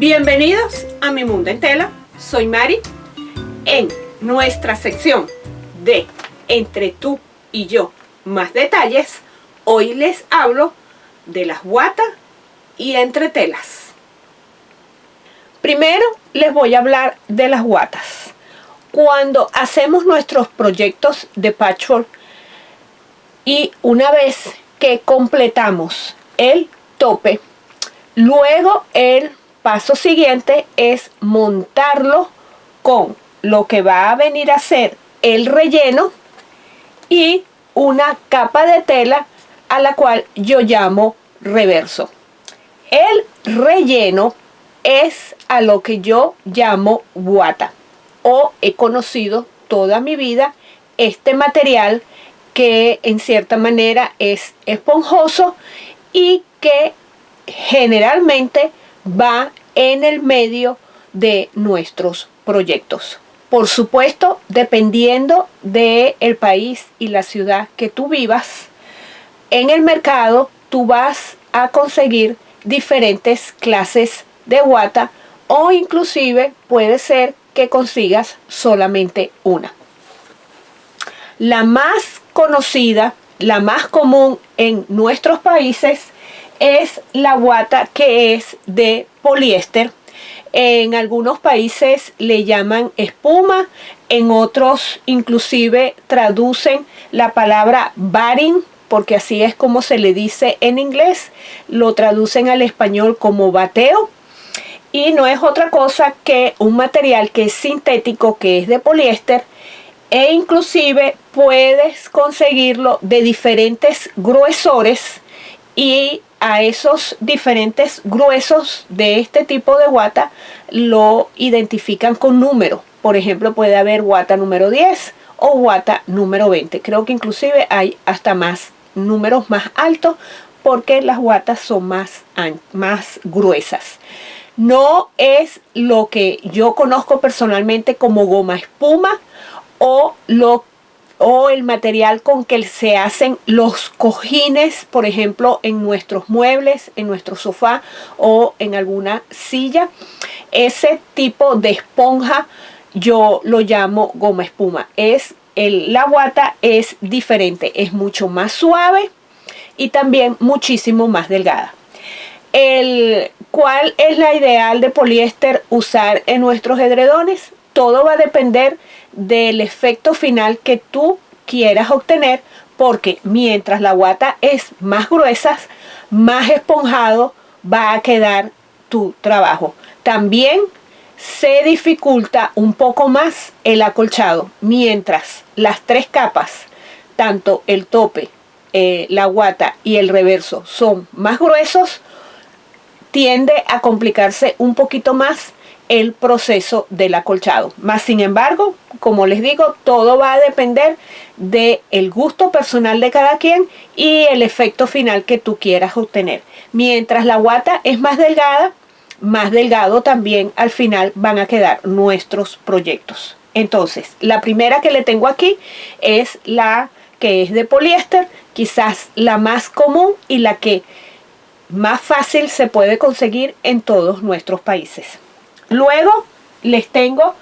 Bienvenidos a Mi Mundo en Tela, soy Mari. En nuestra sección de Entre tú y yo más detalles, hoy les hablo de las guatas y entretelas. Primero les voy a hablar de las guatas. Cuando hacemos nuestros proyectos de patchwork y una vez que completamos el tope, luego el paso siguiente es montarlo con lo que va a venir a ser el relleno y una capa de tela a la cual yo llamo reverso. El relleno es a lo que yo llamo guata, o he conocido toda mi vida este material que en cierta manera es esponjoso y que generalmente va en el medio de nuestros proyectos. Por supuesto, dependiendo del país y la ciudad que tú vivas, en el mercado tú vas a conseguir diferentes clases de guata o inclusive puede ser que consigas solamente una. La más conocida, la más común en nuestros países es la guata que es de poliéster. En algunos países le llaman espuma, en otros inclusive traducen la palabra batting, porque así es como se le dice en inglés, lo traducen al español como bateo, y no es otra cosa que un material que es sintético, que es de poliéster, e inclusive puedes conseguirlo de diferentes gruesores y a esos diferentes gruesos de este tipo de guata lo identifican con número. Por ejemplo, puede haber guata número 10 o guata número 20. Creo que inclusive hay hasta más números más altos porque las guatas son más gruesas. No es lo que yo conozco personalmente como goma espuma o el material con que se hacen los cojines, por ejemplo, en nuestros muebles, en nuestro sofá o en alguna silla. Ese tipo de esponja yo lo llamo goma espuma. La guata es diferente, es mucho más suave y también muchísimo más delgada. ¿Cuál es la ideal de poliéster usar en nuestros edredones? Todo va a depender del efecto final que tú quieras obtener, porque mientras la guata es más gruesa, más esponjado va a quedar tu trabajo. También se dificulta un poco más el acolchado, mientras las tres capas, tanto el tope, la guata y el reverso son más gruesos, tiende a complicarse un poquito más el proceso del acolchado. Más sin embargo, como les digo, todo va a depender del gusto personal de cada quien y el efecto final que tú quieras obtener. Mientras la guata es más delgada, más delgado también al final van a quedar nuestros proyectos. Entonces, la primera que le tengo aquí es la que es de poliéster, quizás la más común y la que más fácil se puede conseguir en todos nuestros países. Luego les tengo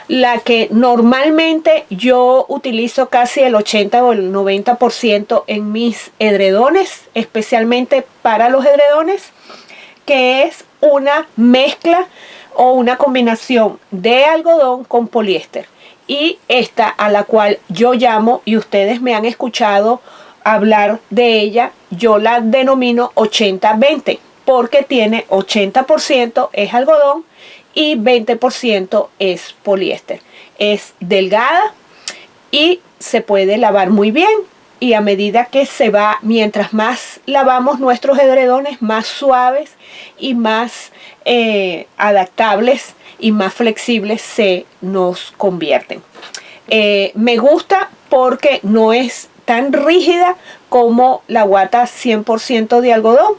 la que normalmente yo utilizo casi el 80 o el 90% en mis edredones, especialmente para los edredones, que es una mezcla o una combinación de algodón con poliéster. Y esta a la cual yo llamo, y ustedes me han escuchado hablar de ella, yo la denomino 80-20, porque tiene 80% es algodón y 20% es poliéster. Es delgada y se puede lavar muy bien, y a medida que mientras más lavamos nuestros edredones, más suaves y más adaptables y más flexibles se nos convierten. Me gusta porque no es tan rígida como la guata 100% de algodón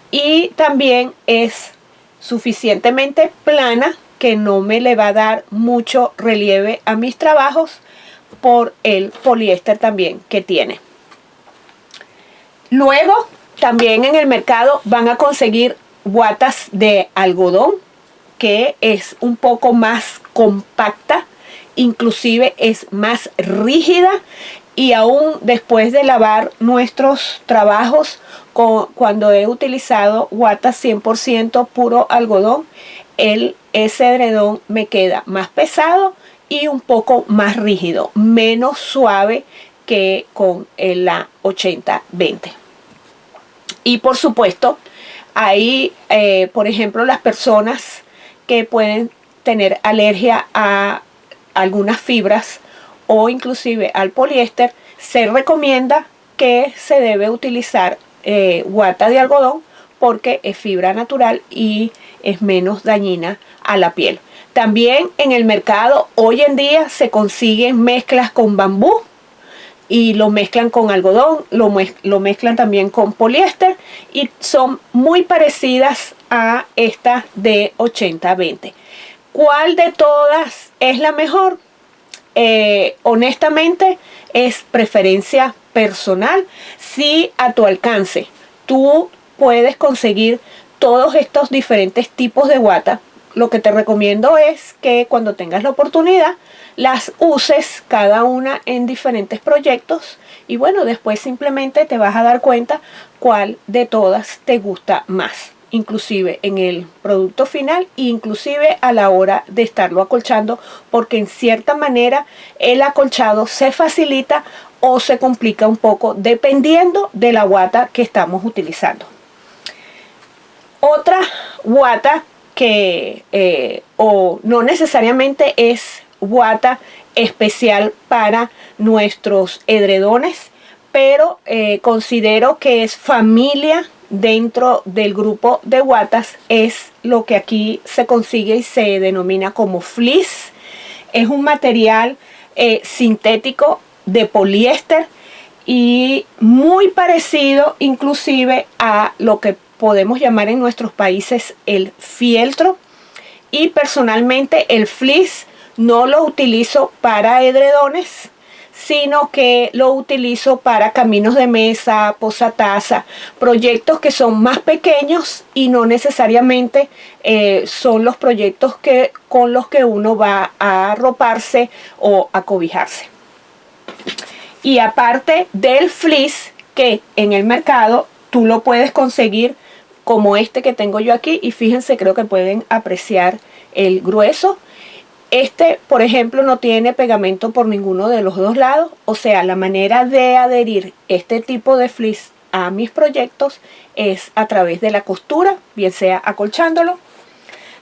y también es suficientemente plana que no me le va a dar mucho relieve a mis trabajos por el poliéster también que tiene. Luego también en el mercado van a conseguir guatas de algodón que es un poco más compacta, inclusive es más rígida, y aún después de lavar nuestros trabajos, cuando he utilizado guata 100% puro algodón, ese edredón me queda más pesado y un poco más rígido, menos suave que con la 80-20. Y por supuesto, hay, por ejemplo, las personas que pueden tener alergia a algunas fibras o inclusive al poliéster, se recomienda que se debe utilizar guata de algodón porque es fibra natural y es menos dañina a la piel. También en el mercado hoy en día se consiguen mezclas con bambú y lo mezclan con algodón, lo mezclan también con poliéster y son muy parecidas a esta de 80-20. ¿Cuál de todas es la mejor? Honestamente es preferencia personal. Si a tu alcance tú puedes conseguir todos estos diferentes tipos de guata, lo que te recomiendo es que cuando tengas la oportunidad las uses cada una en diferentes proyectos y bueno, después simplemente te vas a dar cuenta cuál de todas te gusta más, inclusive en el producto final e inclusive a la hora de estarlo acolchando, porque en cierta manera el acolchado se facilita o se complica un poco dependiendo de la guata que estamos utilizando. Otra guata que o no necesariamente es guata especial para nuestros edredones, pero considero que es familia dentro del grupo de guatas, es lo que aquí se consigue y se denomina como fleece. Es un material sintético de poliéster y muy parecido inclusive a lo que podemos llamar en nuestros países el fieltro, y personalmente el fleece no lo utilizo para edredones, sino que lo utilizo para caminos de mesa, posataza, proyectos que son más pequeños y no necesariamente son los proyectos con los que uno va a arroparse o a cobijarse. Y aparte del fleece, que en el mercado tú lo puedes conseguir como este que tengo yo aquí, y fíjense, creo que pueden apreciar el grueso. Este, por ejemplo, no tiene pegamento por ninguno de los dos lados, o sea, la manera de adherir este tipo de fleece a mis proyectos es a través de la costura, bien sea acolchándolo.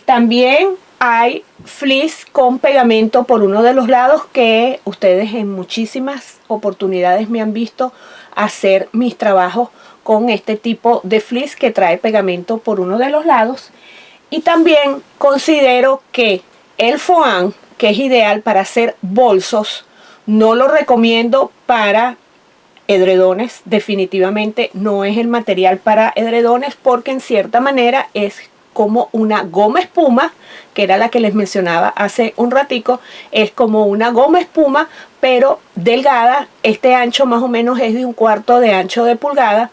También hay fleece con pegamento por uno de los lados, que ustedes en muchísimas oportunidades me han visto hacer mis trabajos con este tipo de fleece que trae pegamento por uno de los lados. Y también considero que el foam, que es ideal para hacer bolsos, no lo recomiendo para edredones. Definitivamente no es el material para edredones, porque en cierta manera es como una goma espuma, que era la que les mencionaba hace un ratico. Es como una goma espuma pero delgada. Este ancho más o menos es de 1/4 de ancho de pulgada.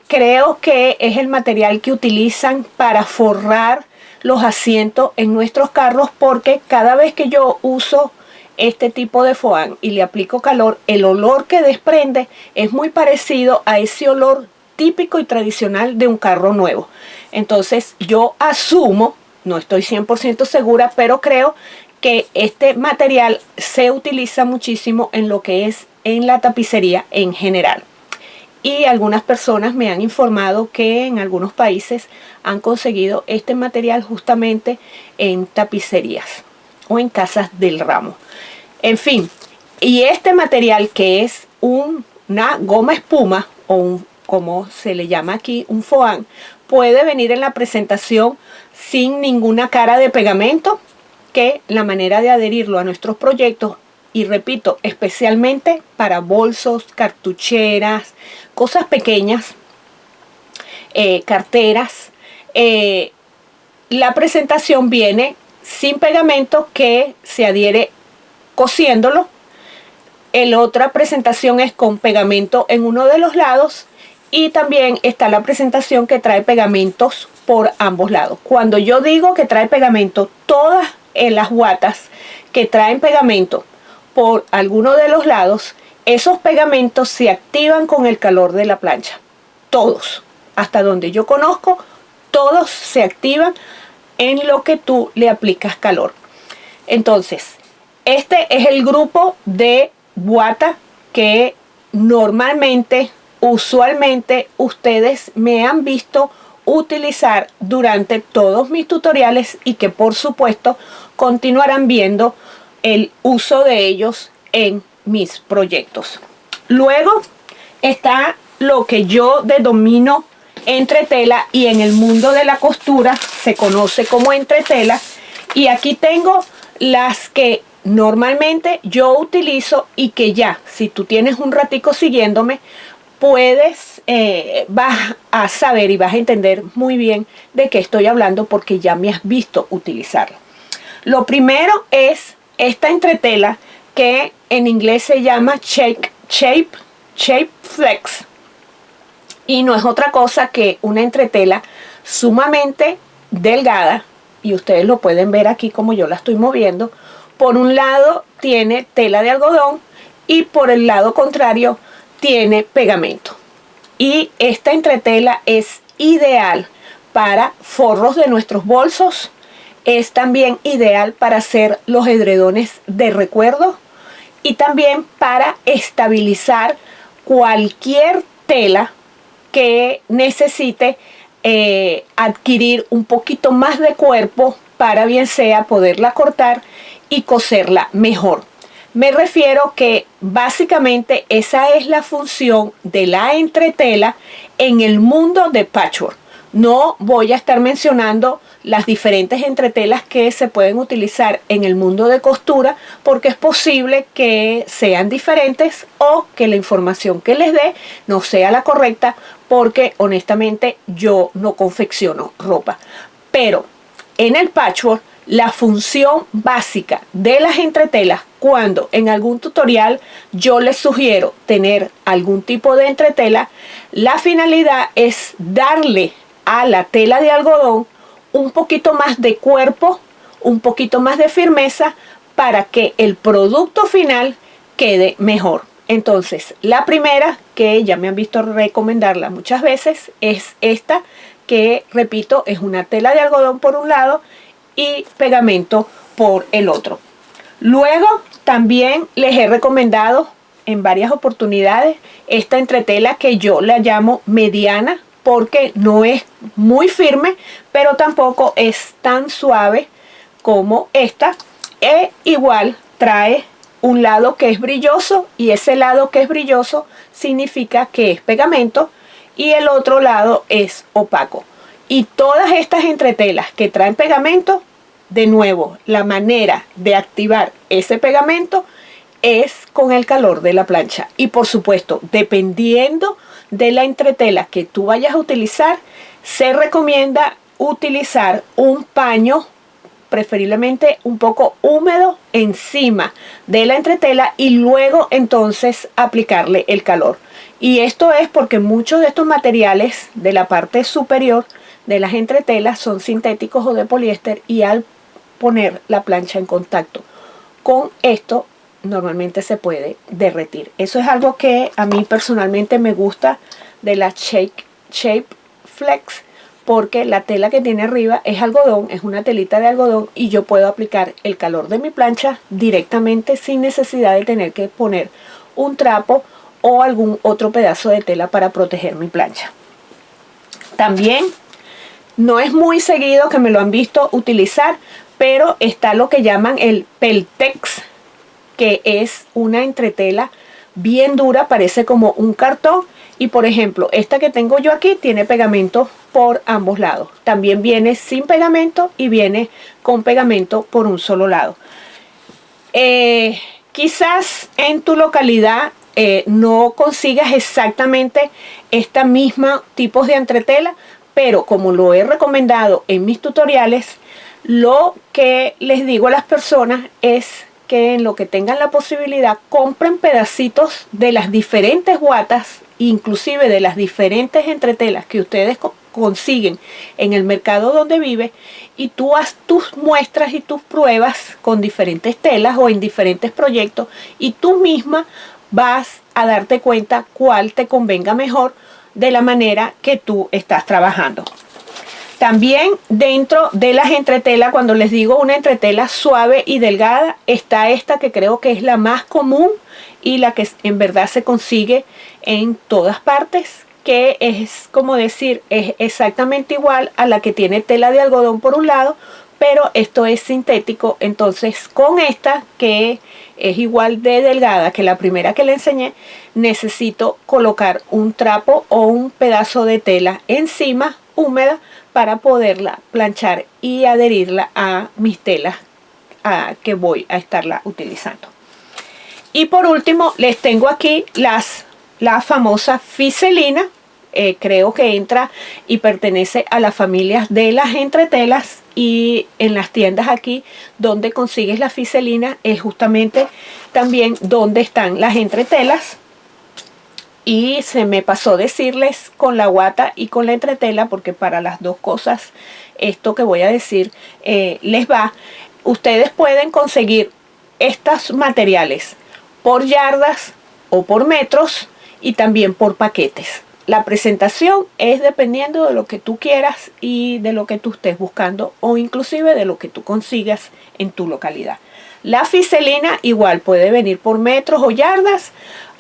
Creo que es el material que utilizan para forrar los asientos en nuestros carros, porque cada vez que yo uso este tipo de foam y le aplico calor, el olor que desprende es muy parecido a ese olor típico y tradicional de un carro nuevo. Entonces yo asumo, no estoy 100% segura, pero creo que este material se utiliza muchísimo en lo que es en la tapicería en general. Y algunas personas me han informado que en algunos países han conseguido este material justamente en tapicerías o en casas del ramo. En fin, y este material, que es una goma espuma o como se le llama aquí, un foam, puede venir en la presentación sin ninguna cara de pegamento, que la manera de adherirlo a nuestros proyectos, y repito, especialmente para bolsos, cartucheras, cosas pequeñas, carteras, la presentación viene sin pegamento, que se adhiere cosiéndolo. La otra presentación es con pegamento en uno de los lados, Y también está la presentación que trae pegamentos por ambos lados. Cuando yo digo que trae pegamento, todas las guatas que traen pegamento por alguno de los lados, esos pegamentos se activan con el calor de la plancha. Todos, hasta donde yo conozco, todos se activan en lo que tú le aplicas calor. Entonces, este es el grupo de guata que normalmente, usualmente, ustedes me han visto utilizar durante todos mis tutoriales y que por supuesto continuarán viendo el uso de ellos en mis proyectos. Luego está lo que yo denomino entretela y en el mundo de la costura se conoce como entretela, y aquí tengo las que normalmente yo utilizo y que ya, si tú tienes un ratico siguiéndome, vas a saber y vas a entender muy bien de qué estoy hablando porque ya me has visto utilizarla. Lo primero es esta entretela que en inglés se llama Shape Flex, y no es otra cosa que una entretela sumamente delgada, y ustedes lo pueden ver aquí como yo la estoy moviendo. Por un lado tiene tela de algodón y por el lado contrario tiene pegamento, y esta entretela es ideal para forros de nuestros bolsos. Es también ideal para hacer los edredones de recuerdo y también para estabilizar cualquier tela que necesite adquirir un poquito más de cuerpo para bien sea poderla cortar y coserla mejor. Me refiero que básicamente esa es la función de la entretela en el mundo de patchwork. No voy a estar mencionando las diferentes entretelas que se pueden utilizar en el mundo de costura porque es posible que sean diferentes o que la información que les dé no sea la correcta, porque honestamente yo no confecciono ropa. Pero en el patchwork, la función básica de las entretelas, cuando en algún tutorial yo les sugiero tener algún tipo de entretela, la finalidad es darle a la tela de algodón un poquito más de cuerpo, un poquito más de firmeza para que el producto final quede mejor. Entonces, la primera, que ya me han visto recomendarla muchas veces, es esta, que repito, es una tela de algodón por un lado y pegamento por el otro. Luego también les he recomendado en varias oportunidades esta entretela que yo la llamo mediana, porque no es muy firme pero tampoco es tan suave como esta, e igual trae un lado que es brilloso, y ese lado que es brilloso significa que es pegamento y el otro lado es opaco. Y todas estas entretelas que traen pegamento, de nuevo, la manera de activar ese pegamento es con el calor de la plancha. Y por supuesto, dependiendo de la entretela que tú vayas a utilizar, se recomienda utilizar un paño, preferiblemente un poco húmedo, encima de la entretela y luego entonces aplicarle el calor. Y esto es porque muchos de estos materiales de la parte superior de las entretelas son sintéticos o de poliéster, y al poner la plancha en contacto con esto normalmente se puede derretir. Eso es algo que a mí personalmente me gusta de la Shape Flex, porque la tela que tiene arriba es algodón, es una telita de algodón, y yo puedo aplicar el calor de mi plancha directamente sin necesidad de tener que poner un trapo o algún otro pedazo de tela para proteger mi plancha. También no es muy seguido que me lo han visto utilizar, pero está lo que llaman el Peltex, que es una entretela bien dura, parece como un cartón. Y por ejemplo, esta que tengo yo aquí tiene pegamento por ambos lados. También viene sin pegamento y viene con pegamento por un solo lado. Quizás en tu localidad no consigas exactamente esta misma tipos de entretela, pero como lo he recomendado en mis tutoriales, lo que les digo a las personas es que en lo que tengan la posibilidad compren pedacitos de las diferentes guatas, inclusive de las diferentes entretelas que ustedes consiguen en el mercado donde vive, y tú haz tus muestras y tus pruebas con diferentes telas o en diferentes proyectos, y tú misma vas a darte cuenta cuál te convenga mejor de la manera que tú estás trabajando. También dentro de las entretelas, cuando les digo una entretela suave y delgada, está esta que creo que es la más común y la que en verdad se consigue en todas partes, que es como decir, es exactamente igual a la que tiene tela de algodón por un lado, pero esto es sintético. Entonces con esta, que es igual de delgada que la primera que le enseñé, necesito colocar un trapo o un pedazo de tela encima húmeda para poderla planchar y adherirla a mis telas que voy a estarla utilizando. Y por último les tengo aquí la famosa fiselina. Creo que entra y pertenece a las familias de las entretelas, y en las tiendas aquí donde consigues la fiselina es justamente también donde están las entretelas. Y se me pasó decirles con la guata y con la entretela, porque para las dos cosas esto que voy a decir les va. Ustedes pueden conseguir estos materiales por yardas o por metros, y también por paquetes. La presentación es dependiendo de lo que tú quieras y de lo que tú estés buscando, o inclusive de lo que tú consigas en tu localidad. La fiselina igual puede venir por metros o yardas,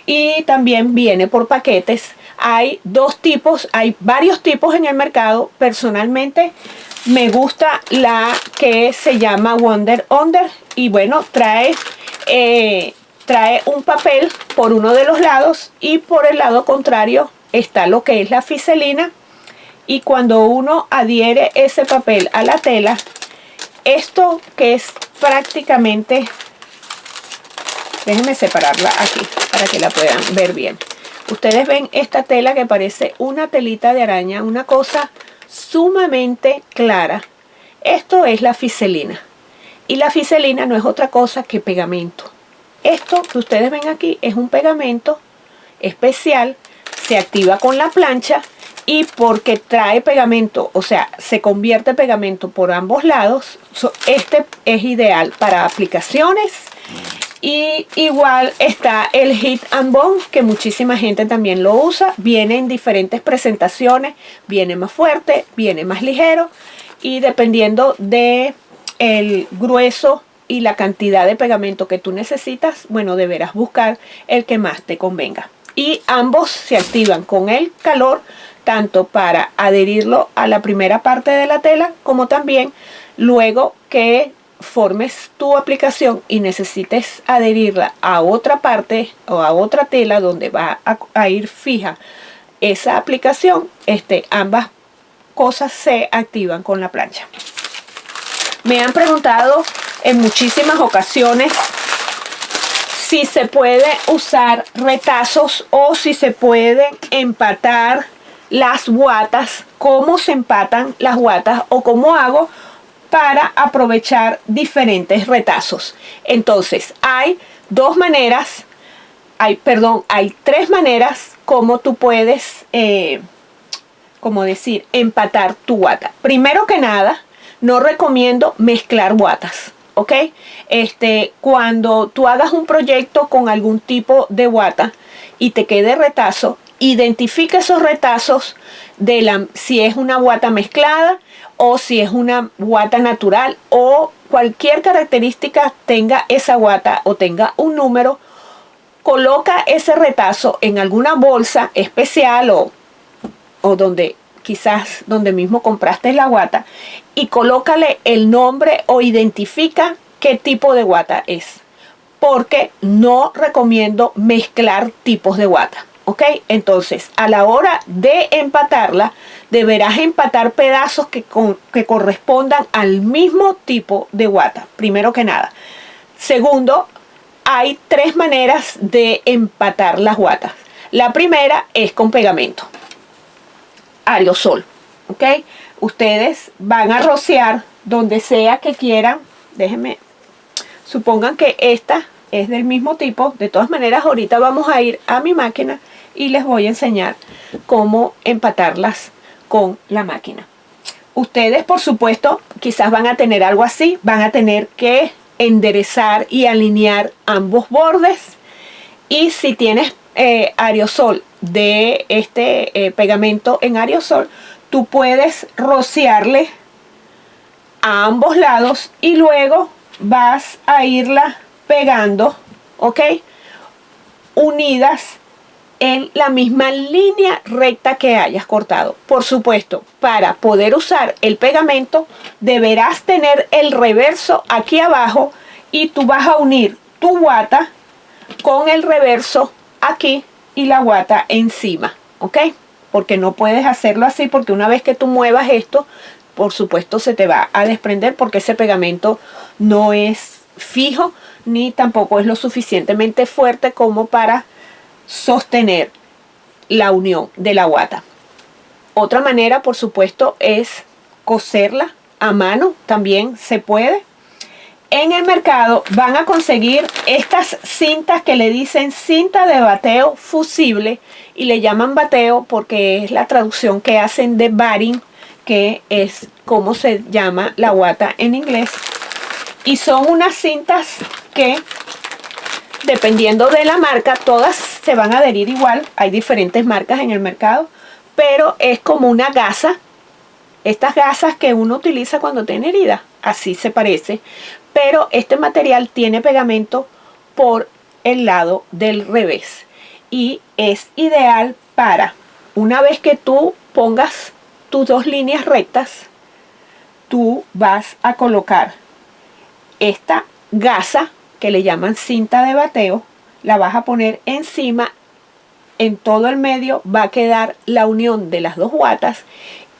y también viene por paquetes. Hay dos tipos, hay varios tipos en el mercado. Personalmente me gusta la que se llama Wonder Under, y bueno, trae un papel por uno de los lados, y por el lado contrario está lo que es la fiselina. Y cuando uno adhiere ese papel a la tela, esto que es prácticamente, déjenme separarla aquí para que la puedan ver bien. Ustedes ven esta tela que parece una telita de araña, una cosa sumamente clara. Esto es la fiselina, y la fiselina no es otra cosa que pegamento. Esto que ustedes ven aquí es un pegamento especial, se activa con la plancha, y porque trae pegamento, o sea, se convierte en pegamento por ambos lados, este es ideal para aplicaciones. Y igual está el Heat and Bond, que muchísima gente también lo usa. Viene en diferentes presentaciones, viene más fuerte, viene más ligero, y dependiendo de el grueso y la cantidad de pegamento que tú necesitas, bueno, deberás buscar el que más te convenga. Y ambos se activan con el calor, tanto para adherirlo a la primera parte de la tela, como también luego que formes tu aplicación y necesites adherirla a otra parte o a otra tela donde va a ir fija esa aplicación. Ambas cosas se activan con la plancha. Me han preguntado en muchísimas ocasiones si se puede usar retazos o si se pueden empatar las guatas, cómo se empatan las guatas o cómo hago para aprovechar diferentes retazos. Entonces hay tres maneras como tú puedes empatar tu guata. Primero que nada, no recomiendo mezclar guatas, ¿ok? Cuando tú hagas un proyecto con algún tipo de guata y te quede retazo, identifica esos retazos si es una guata mezclada o si es una guata natural, o cualquier característica tenga esa guata o tenga un número. Coloca ese retazo en alguna bolsa especial o donde quizás donde mismo compraste la guata, y colócale el nombre o identifica qué tipo de guata es, porque no recomiendo mezclar tipos de guata, ¿ok? Entonces a la hora de empatarla deberás empatar pedazos que correspondan al mismo tipo de guata, primero que nada. Segundo, hay tres maneras de empatar las guatas. La primera es con pegamento aerosol, ¿ok? Ustedes van a rociar donde sea que quieran. Déjenme Supongan que esta es del mismo tipo. De todas maneras, ahorita vamos a ir a mi máquina y les voy a enseñar cómo empatarlas con la máquina. Ustedes, por supuesto, quizás van a tener algo así, van a tener que enderezar y alinear ambos bordes. Y si tienes aerosol de este pegamento en aerosol, tú puedes rociarle a ambos lados y luego vas a irla pegando, ¿ok? Unidas en la misma línea recta que hayas cortado. Por supuesto, para poder usar el pegamento deberás tener el reverso aquí abajo y tú vas a unir tu guata con el reverso aquí y la guata encima, ¿ok? Porque no puedes hacerlo así, porque una vez que tú muevas esto, por supuesto se te va a desprender, porque ese pegamento no es fijo ni tampoco es lo suficientemente fuerte como para sostener la unión de la guata. Otra manera, por supuesto, es coserla a mano, también se puede. En el mercado van a conseguir estas cintas que le dicen cinta de bateo fusible, y le llaman bateo porque es la traducción que hacen de batting, que es como se llama la guata en inglés. Y son unas cintas que, dependiendo de la marca, todas se van a adherir igual. Hay diferentes marcas en el mercado, pero es como una gasa. Estas gasas que uno utiliza cuando tiene heridas, así se parece. Pero este material tiene pegamento por el lado del revés. Y es ideal para, una vez que tú pongas tus dos líneas rectas, tú vas a colocar esta gasa que le llaman cinta de bateo, la vas a poner encima. En todo el medio va a quedar la unión de las dos guatas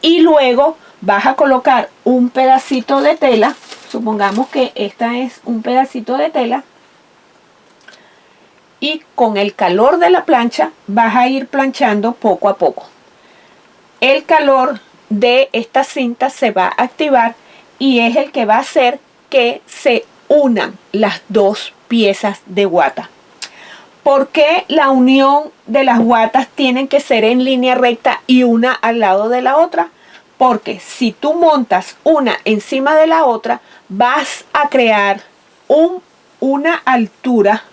y luego vas a colocar un pedacito de tela. Supongamos que esta es un pedacito de tela y con el calor de la plancha vas a ir planchando poco a poco. El calor de esta cinta se va a activar y es el que va a hacer que se unan las dos piezas de guata. ¿Por qué la unión de las guatas tienen que ser en línea recta y una al lado de la otra? Porque si tú montas una encima de la otra, vas a crear una altura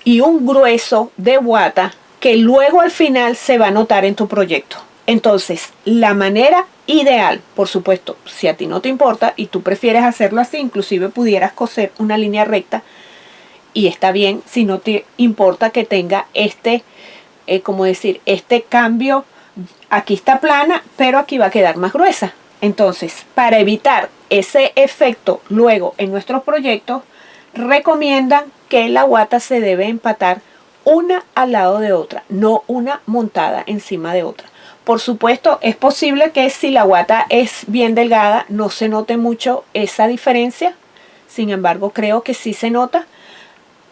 y un grueso de guata que luego al final se va a notar en tu proyecto. Entonces, la manera ideal, por supuesto, si a ti no te importa y tú prefieres hacerlo así, inclusive pudieras coser una línea recta y está bien si no te importa que tenga este cambio. Aquí está plana, pero aquí va a quedar más gruesa. Entonces, para evitar ese efecto luego en nuestros proyectos, recomiendan que la guata se debe empatar una al lado de otra, no una montada encima de otra. Por supuesto, es posible que si la guata es bien delgada no se note mucho esa diferencia. Sin embargo, creo que sí se nota.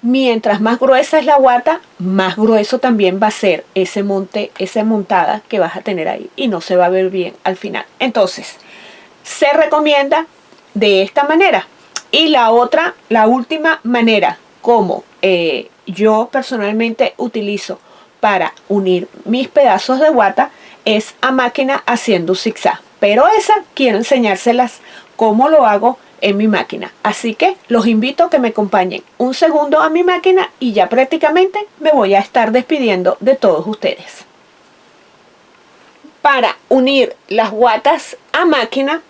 Mientras más gruesa es la guata, más grueso también va a ser ese monte, esa montada que vas a tener ahí, y no se va a ver bien al final. Entonces, se recomienda de esta manera. Y la última manera, como yo personalmente utilizo para unir mis pedazos de guata, es a máquina haciendo zigzag. Pero esa quiero enseñárselas cómo lo hago en mi máquina. Así que los invito a que me acompañen un segundo a mi máquina y ya prácticamente me voy a estar despidiendo de todos ustedes. Para unir las guatas a máquina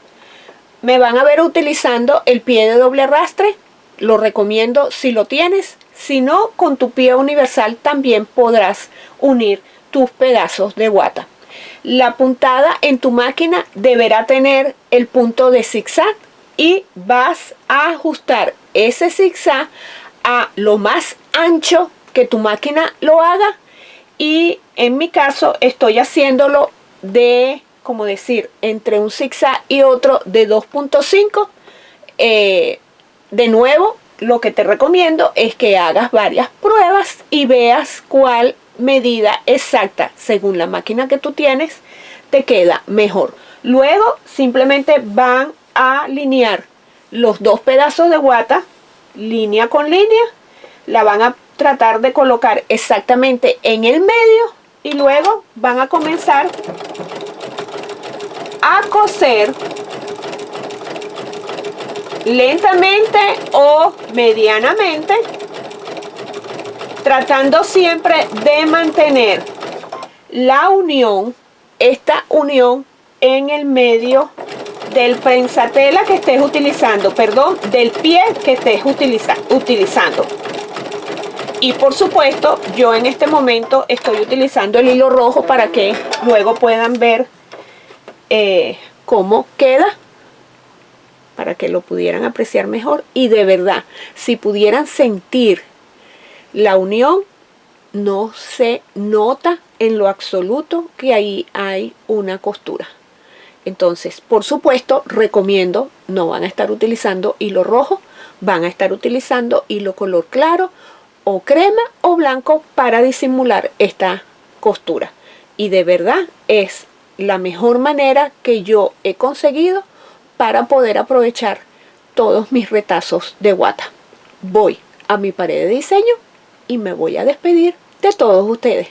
me van a ver utilizando el pie de doble arrastre. Lo recomiendo si lo tienes. Si no, con tu pie universal también podrás unir tus pedazos de guata. La puntada en tu máquina deberá tener el punto de zigzag y vas a ajustar ese zigzag a lo más ancho que tu máquina lo haga, y en mi caso estoy haciéndolo de, como decir, entre un zigzag y otro de 2.5. De nuevo, lo que te recomiendo es que hagas varias pruebas y veas cuál medida exacta según la máquina que tú tienes te queda mejor. Luego simplemente van a alinear los dos pedazos de guata línea con línea, la van a tratar de colocar exactamente en el medio y luego van a comenzar a coser lentamente o medianamente, tratando siempre de mantener la unión, esta unión en el medio del prensatela que estés utilizando, perdón, del pie que estés utilizando. Y por supuesto, yo en este momento estoy utilizando el hilo rojo para que luego puedan ver cómo queda, para que lo pudieran apreciar mejor. Y de verdad, si pudieran sentir la unión, no se nota en lo absoluto que ahí hay una costura. Entonces, por supuesto, recomiendo, no van a estar utilizando hilo rojo, van a estar utilizando hilo color claro o crema o blanco para disimular esta costura. Y de verdad es la mejor manera que yo he conseguido para poder aprovechar todos mis retazos de guata. Voy a mi pared de diseño y me voy a despedir de todos ustedes.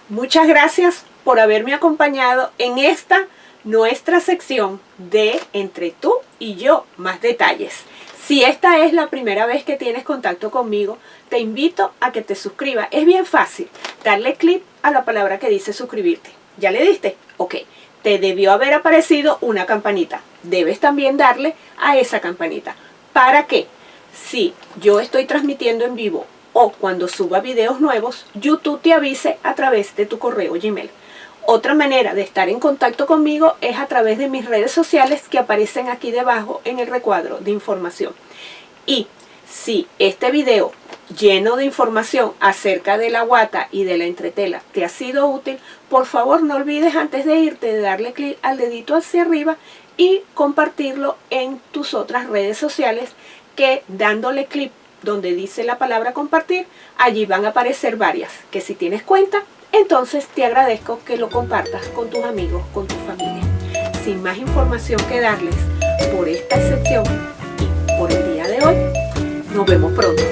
Muchas gracias por haberme acompañado en esta nuestra sección de Entre tú y yo, más detalles. Si esta es la primera vez que tienes contacto conmigo, te invito a que te suscribas. Es bien fácil, darle clic a la palabra que dice suscribirte. ¿Ya le diste? Ok. Te debió haber aparecido una campanita. Debes también darle a esa campanita. ¿Para qué? Si yo estoy transmitiendo en vivo o cuando suba videos nuevos, YouTube te avise a través de tu correo Gmail. Otra manera de estar en contacto conmigo es a través de mis redes sociales que aparecen aquí debajo en el recuadro de información. Y si este video lleno de información acerca de la guata y de la entretela te ha sido útil, por favor no olvides antes de irte de darle clic al dedito hacia arriba y compartirlo en tus otras redes sociales, que dándole clic donde dice la palabra compartir, allí van a aparecer varias, que si tienes cuenta, entonces te agradezco que lo compartas con tus amigos, con tu familia. Sin más información que darles por esta sección y por el día de hoy, nos vemos pronto.